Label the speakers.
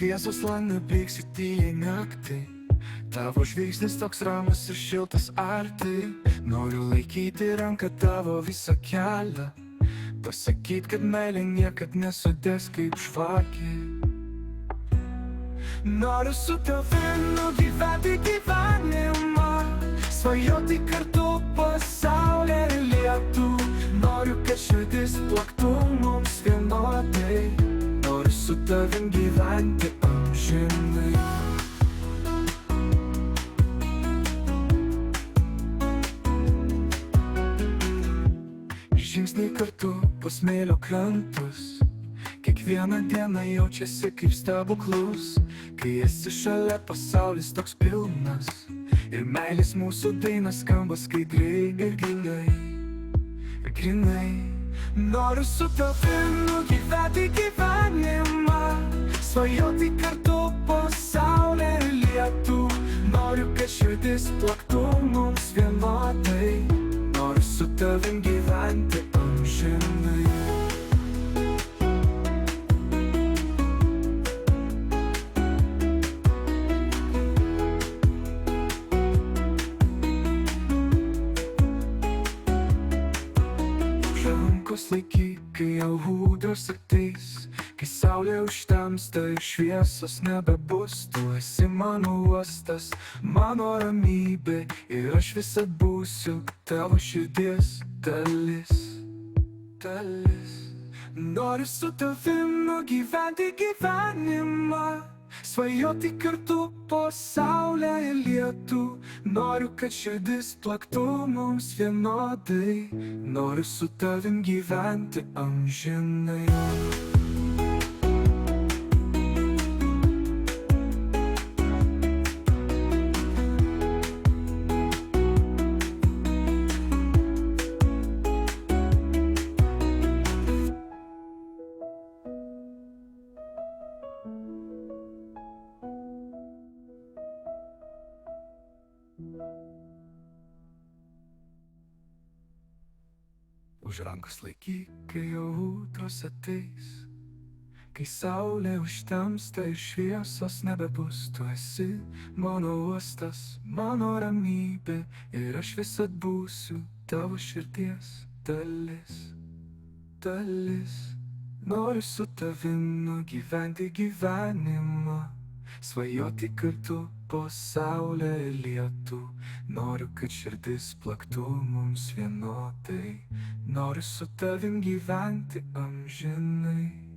Speaker 1: šviesos langą bėgsiu tyliai naktį. Tavo žvilgsnis toks ramus ir šiltas arti. Noriu laikyti ranką tavo visą kelią. Pasakyt, kad meilė niekad nesudes kaip žvakė. Noriu su tavim nugyventi gyvenimą, svajoti kartu pasaulį ir lietų. Noriu, kad širdis plaktų mums vienodai. Noriu su tavim gyventi amžinai. Žingsniai kartu po smėlio krantus, kiekvieną dieną jaučiasi kaip stebuklus. Kai esi šalia, pasaulis toks pilnas, ir meilės mūsų dainas skamba skaidriai ir grinai. Noriu su tavim nugyventi gyvenimą, svajoti kartu pasaulį ir lietų. Noriu, kad širdis plaktų mums vienodai. Noriu su tavim gyventi amžinai. Rankos laikyk, kai jau ūdros ateis, kai saulė užtemsta ir šviesos nebebus. Tu esi mano uostas, mano ramybė, ir aš visad būsiu tavo širdies dalis. Noriu su tavim nugyventi gyvenimą, svajoti kartu po saulę ir lietų. Noriu, kad širdis plaktų mums vienodai. Noriu su tavim gyventi amžinai. Už rankos laikyk, kai jau ūdros ateis, kai saulė užtemsta ir šviesos nebebus. Tu esi mano uostas, mano ramybė, ir aš visad būsiu tavo širdies dalis. Noriu su tavim nugyventi gyvenimą, svajoti kartu po saulę ir lietų. Noriu, kad širdis plaktų mums vienodai. Noriu su tavim gyventi amžinai.